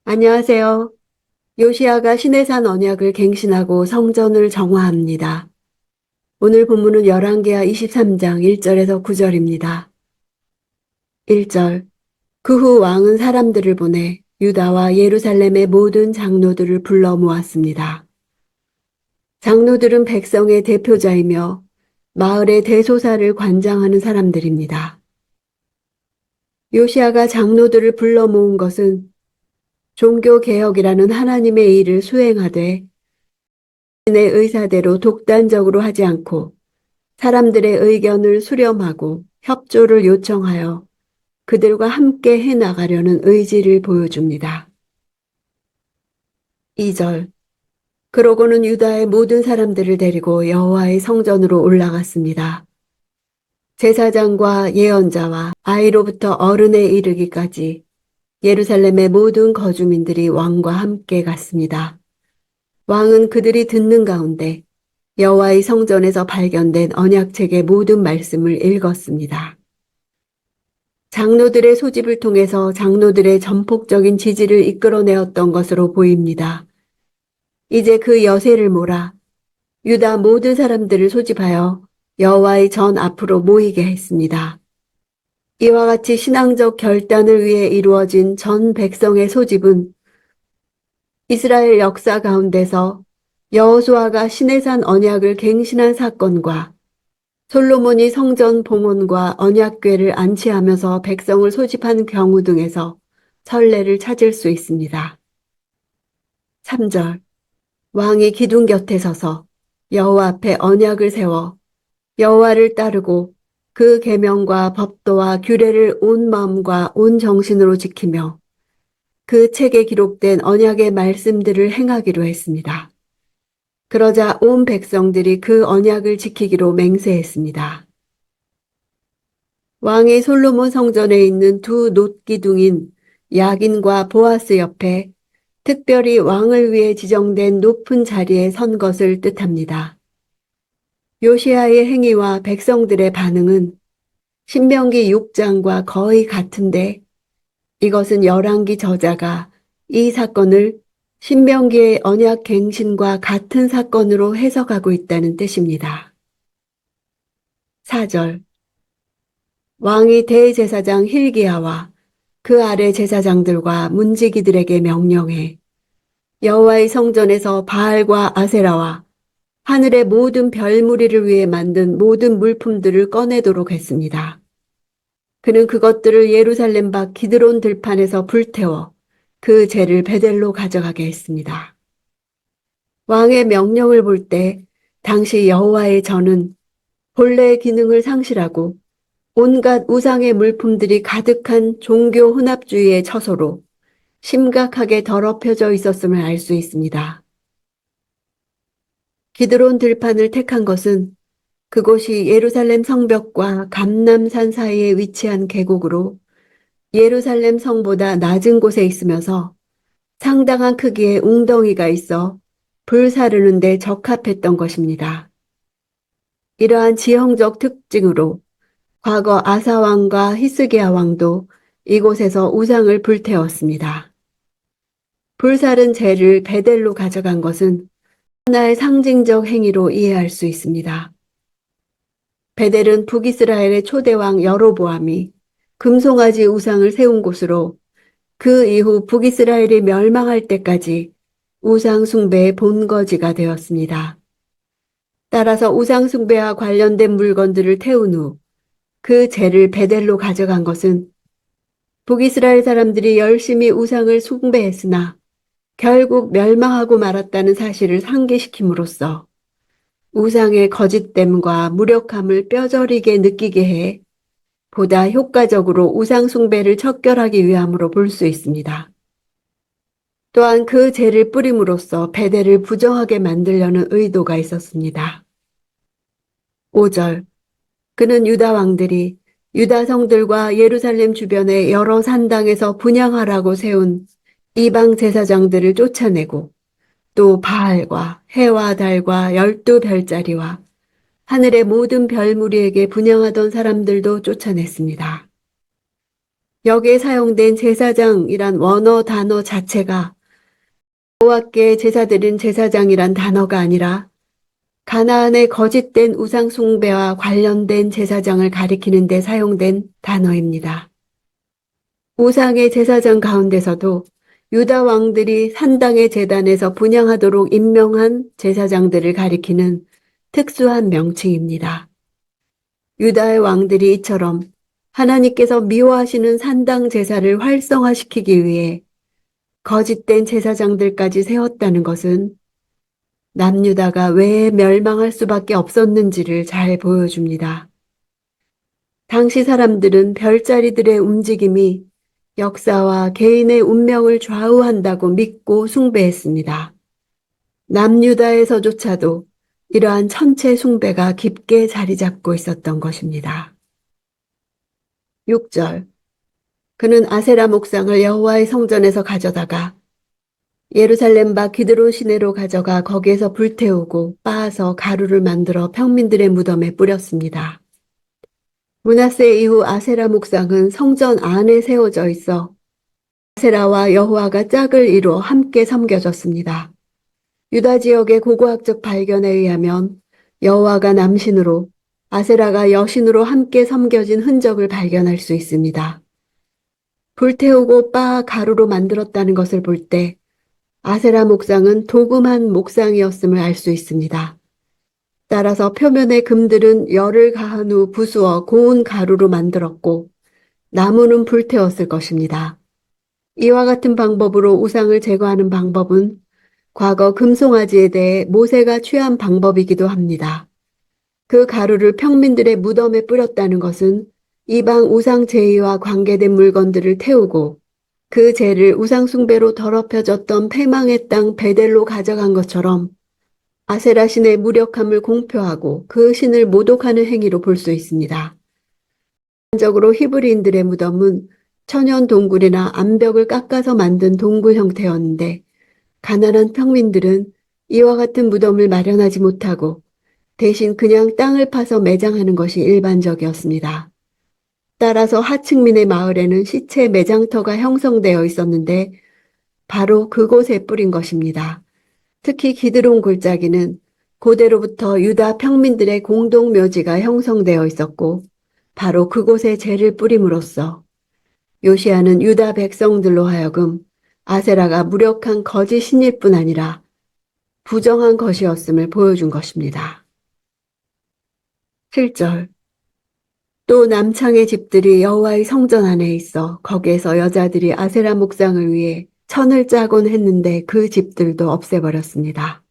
안녕하세요. 요시아가 시내산 언약을 갱신하고 성전을 정화합니다. 오늘 본문은 열왕기하 23장 1절에서 9절입니다. 1절. 그 후 왕은 사람들을 보내 유다와 예루살렘의 모든 장로들을 불러 모았습니다. 장로들은 백성의 대표자이며 마을의 대소사를 관장하는 사람들입니다. 요시아가 장로들을 불러 모은 것은 종교개혁이라는 하나님의 일을 수행하되 자신의 의사대로 독단적으로 하지 않고 사람들의 의견을 수렴하고 협조를 요청하여 그들과 함께 해나가려는 의지를 보여줍니다. 2절. 그러고는 유다의 모든 사람들을 데리고 여호와의 성전으로 올라갔습니다. 제사장과 예언자와 아이로부터 어른에 이르기까지 예루살렘의 모든 거주민들이 왕과 함께 갔습니다. 왕은 그들이 듣는 가운데 여호와의 성전에서 발견된 언약책의 모든 말씀을 읽었습니다. 장로들의 소집을 통해서 장로들의 전폭적인 지지를 이끌어내었던 것으로 보입니다. 이제 그 여세를 몰아 유다 모든 사람들을 소집하여 여호와의 전 앞으로 모이게 했습니다. 이와 같이 신앙적 결단을 위해 이루어진 전 백성의 소집은 이스라엘 역사 가운데서 여호수아가 시내산 언약을 갱신한 사건과 솔로몬이 성전 봉헌과 언약궤를 안치하면서 백성을 소집한 경우 등에서 선례를 찾을 수 있습니다. 3절. 왕이 기둥 곁에 서서 여호와 앞에 언약을 세워 여호와를 따르고 그 계명과 법도와 규례를 온 마음과 온 정신으로 지키며 그 책에 기록된 언약의 말씀들을 행하기로 했습니다. 그러자 온 백성들이 그 언약을 지키기로 맹세했습니다. 왕이 솔로몬 성전에 있는 두 놋기둥인 야긴과 보아스 옆에 특별히 왕을 위해 지정된 높은 자리에 선 것을 뜻합니다. 요시아의 행위와 백성들의 반응은 신명기 6장과 거의 같은데 이것은 열왕기 저자가 이 사건을 신명기의 언약 갱신과 같은 사건으로 해석하고 있다는 뜻입니다. 4절. 왕이 대제사장 힐기야와 그 아래 제사장들과 문지기들에게 명령해 여호와의 성전에서 바알과 아세라와 하늘의 모든 별무리를 위해 만든 모든 물품들을 꺼내도록 했습니다. 그는 그것들을 예루살렘 밖 기드론 들판에서 불태워 그 재를 베델로 가져가게 했습니다. 왕의 명령을 볼 때 당시 여호와의 전은 본래의 기능을 상실하고 온갖 우상의 물품들이 가득한 종교 혼합주의의 처소로 심각하게 더럽혀져 있었음을 알 수 있습니다. 기드론 들판을 택한 것은 그곳이 예루살렘 성벽과 감람산 사이에 위치한 계곡으로 예루살렘 성보다 낮은 곳에 있으면서 상당한 크기의 웅덩이가 있어 불 사르는 데 적합했던 것입니다. 이러한 지형적 특징으로 과거 아사 왕과 히스기야 왕도 이곳에서 우상을 불태웠습니다. 불사른 재를 베델로 가져간 것은 하나의 상징적 행위로 이해할 수 있습니다. 베델은 북이스라엘의 초대왕 여로보암이 금송아지 우상을 세운 곳으로 그 이후 북이스라엘이 멸망할 때까지 우상 숭배의 본거지가 되었습니다. 따라서 우상 숭배와 관련된 물건들을 태운 후 그 재를 베델로 가져간 것은 북이스라엘 사람들이 열심히 우상을 숭배했으나 결국 멸망하고 말았다는 사실을 상기시킴으로써 우상의 거짓됨과 무력함을 뼈저리게 느끼게 해 보다 효과적으로 우상 숭배를 척결하기 위함으로 볼 수 있습니다. 또한 그 재를 뿌림으로써 베델을 부정하게 만들려는 의도가 있었습니다. 5절. 그는 유다 왕들이 유다 성들과 예루살렘 주변의 여러 산당에서 분향하라고 세운 이방 제사장들을 쫓아내고 또 바알과 해와 달과 12별자리와 하늘의 모든 별무리에게 분향하던 사람들도 쫓아냈습니다. 여기에 사용된 제사장이란 원어 단어 자체가 여호와께 제사 드린 제사장이란 단어가 아니라 가나안의 거짓된 우상 숭배와 관련된 제사장을 가리키는 데 사용된 단어입니다. 우상의 제사장 가운데서도 유다 왕들이 산당의 제단에서 분향하도록 임명한 제사장들을 가리키는 특수한 명칭입니다. 유다의 왕들이 이처럼 하나님께서 미워하시는 산당 제사를 활성화시키기 위해 거짓된 제사장들까지 세웠다는 것은 남유다가 왜 멸망할 수밖에 없었는지를 잘 보여줍니다. 당시 사람들은 별자리들의 움직임이 역사와 개인의 운명을 좌우한다고 믿고 숭배했습니다. 남유다에서조차도 이러한 천체 숭배가 깊게 자리 잡고 있었던 것입니다. 6절. 그는 아세라 목상을 여호와의 성전에서 가져다가 예루살렘 밖 기드론 시내로 가져가 거기에서 불태우고 빻아서 가루를 만들어 평민들의 무덤에 뿌렸습니다. 므낫세 이후 아세라 목상은 성전 안에 세워져 있어 아세라와 여호와가 짝을 이루어 함께 섬겨졌습니다. 유다 지역의 고고학적 발견에 의하면 여호와가 남신으로 아세라가 여신으로 함께 섬겨진 흔적을 발견할 수 있습니다. 불태우고 빻아 가루로 만들었다는 것을 볼 때 아세라 목상은 도금한 목상이었음을 알 수 있습니다. 따라서 표면의 금들은 열을 가한 후 부수어 고운 가루로 만들었고 나무는 불태웠을 것입니다. 이와 같은 방법으로 우상을 제거하는 방법은 과거 금송아지에 대해 모세가 취한 방법이기도 합니다. 그 가루를 평민들의 무덤에 뿌렸다는 것은 이방 우상 제의와 관계된 물건들을 태우고 그 재를 우상 숭배로 더럽혀졌던 패망의 땅 베델로 가져간 것처럼 아세라 신의 무력함을 공표하고 그 신을 모독하는 행위로 볼 수 있습니다. 일반적으로 히브리인들의 무덤은 천연 동굴이나 암벽을 깎아서 만든 동굴 형태였는데 가난한 평민들은 이와 같은 무덤을 마련하지 못하고 대신 그냥 땅을 파서 매장하는 것이 일반적이었습니다. 따라서 하층민의 마을에는 시체 매장터가 형성되어 있었는데 바로 그곳에 뿌린 것입니다. 특히 기드론 골짜기는 고대로부터 유다 평민들의 공동묘지가 형성되어 있었고 바로 그곳에 재를 뿌림으로써 요시야는 유다 백성들로 하여금 아세라가 무력한 거짓 신일 뿐 아니라 부정한 것이었음을 보여준 것입니다. 7절. 또 남창의 집들이 여호와의 성전 안에 있어 거기에서 여자들이 아세라 목상을 위해 천을 짜곤 했는데 그 집들도 없애버렸습니다.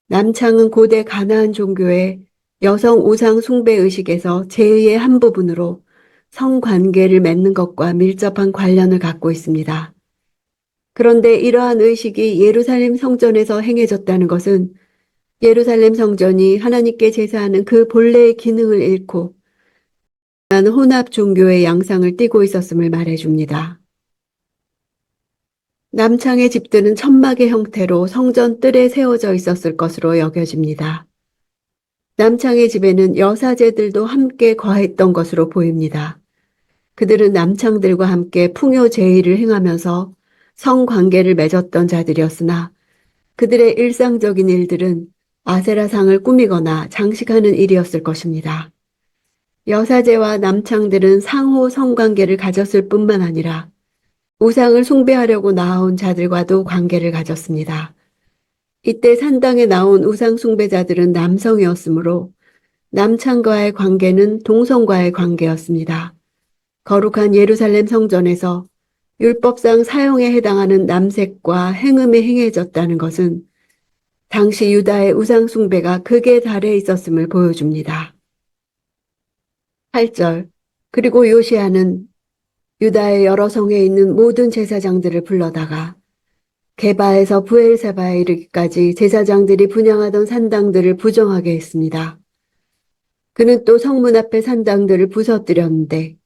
남창은 고대 가나안 종교의 여성 우상 숭배 의식에서 제의의 한 부분으로 성관계를 맺는 것과 밀접한 관련을 갖고 있습니다. 그런데 이러한 의식이 예루살렘 성전에서 행해졌다는 것은 예루살렘 성전이 하나님께 제사하는 그 본래의 기능을 잃고 혼합 종교의 양상을 띠고 있었음을 말해줍니다. 남창의 집들은 천막의 형태로 성전 뜰에 세워져 있었을 것으로 여겨집니다. 남창의 집에는 여사제들도 함께 거했던 것으로 보입니다. 그들은 남창들과 함께 풍요 제의를 행하면서 성관계를 맺었던 자들이었으나 그들의 일상적인 일들은 아세라상을 꾸미거나 장식하는 일이었을 것입니다. 여사제와 남창들은 상호 성관계를 가졌을 뿐만 아니라 우상을 숭배하려고 나아온 자들과도 관계를 가졌습니다. 이때 산당에 나온 우상 숭배자들은 남성이었으므로 남창과의 관계는 동성과의 관계였습니다. 거룩한 예루살렘 성전에서 율법상 사형에 해당하는 남색과 행음이 행해졌다는 것은 당시 유다의 우상 숭배가 극에 달해 있었음을 보여줍니다. 8절. 그리고 요시야는 유다의 여러 성에 있는 모든 제사장들을 불러다가 게바에서 부엘세바에 이르기까지 제사장들이 분향하던 산당들을 부정하게 했습니다. 그는 또 성문 앞에 산당들을 부서뜨렸는데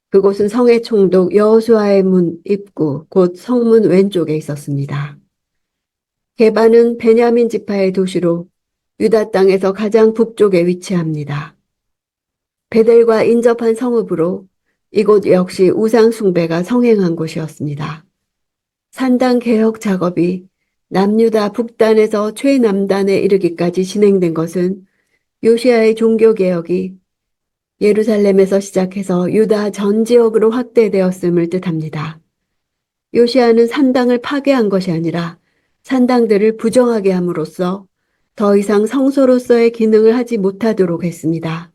그곳은 성의 총독 여호수아의 문 입구 곧 성문 왼쪽에 있었습니다. 게바는 베냐민 지파의 도시로 유다 땅에서 가장 북쪽에 위치합니다. 베델과 인접한 성읍으로 이곳 역시 우상 숭배가 성행한 곳이었습니다. 산당 개혁 작업이 남유다 북단에서 최남단에 이르기까지 진행된 것은 요시야의 종교 개혁이 예루살렘에서 시작해서 유다 전 지역으로 확대되었음을 뜻합니다. 요시야는 산당을 파괴한 것이 아니라 산당들을 부정하게 함으로써 더 이상 성소로서의 기능을 하지 못하도록 했습니다.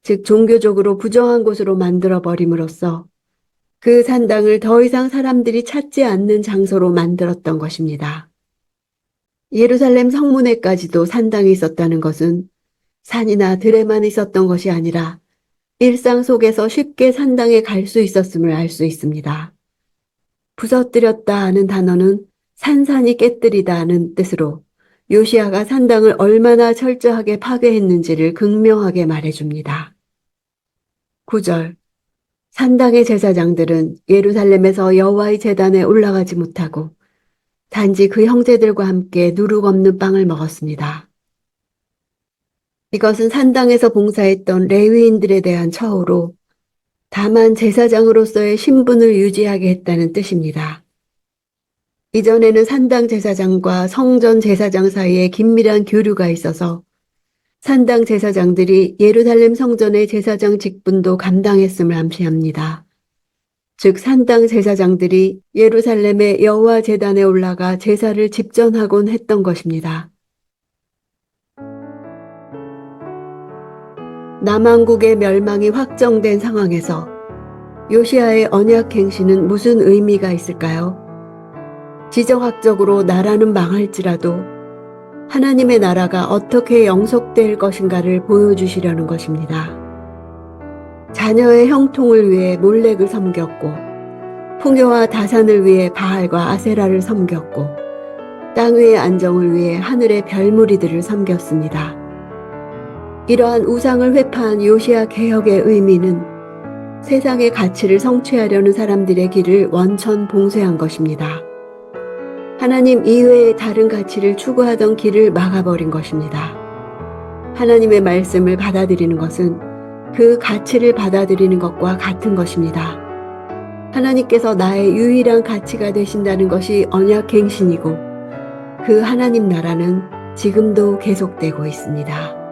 즉 종교적으로 부정한 곳으로 만들어 버림으로써 그 산당을 더 이상 사람들이 찾지 않는 장소로 만들었던 것입니다. 예루살렘 성문에까지도 산당이 있었다는 것은 산이나 들에만 있었던 것이 아니라 일상 속에서 쉽게 산당에 갈 수 있었음을 알 수 있습니다. 부서뜨렸다 하는 단어는 산산이 깨뜨리다 하는 뜻으로 요시야가 산당을 얼마나 철저하게 파괴했는지를 극명하게 말해줍니다. 9절 산당의 제사장들은 예루살렘에서 여호와의 제단에 올라가지 못하고 단지 그 형제들과 함께 누룩 없는 빵을 먹었습니다. 이것은 산당에서 봉사했던 레위인들에 대한 처우로 다만 제사장으로서의 신분을 유지하게 했다는 뜻입니다. 이전에는 산당 제사장과 성전 제사장 사이에 긴밀한 교류가 있어서 산당 제사장들이 예루살렘 성전의 제사장 직분도 감당했음을 암시합니다. 즉 산당 제사장들이 예루살렘의 여호와 제단에 올라가 제사를 집전하곤 했던 것입니다. 남왕국의 멸망이 확정된 상황에서 요시야의 언약 행시는 무슨 의미가 있을까요? 지정학적으로 나라는 망할지라도 하나님의 나라가 어떻게 영속될 것인가를 보여주시려는 것입니다. 자녀의 형통을 위해 몰렉을 섬겼고 풍요와 다산을 위해 바알과 아세라를 섬겼고 땅 위의 안정을 위해 하늘의 별무리들을 섬겼습니다. 이러한 우상을 회파한 요시야 개혁의 의미는 세상의 가치를 성취하려는 사람들의 길을 원천 봉쇄한 것입니다. 하나님 이외의 다른 가치를 추구하던 길을 막아버린 것입니다. 하나님의 말씀을 받아들이는 것은 그 가치를 받아들이는 것과 같은 것입니다. 하나님께서 나의 유일한 가치가 되신다는 것이 언약 행신이고 그 하나님 나라는 지금도 계속되고 있습니다.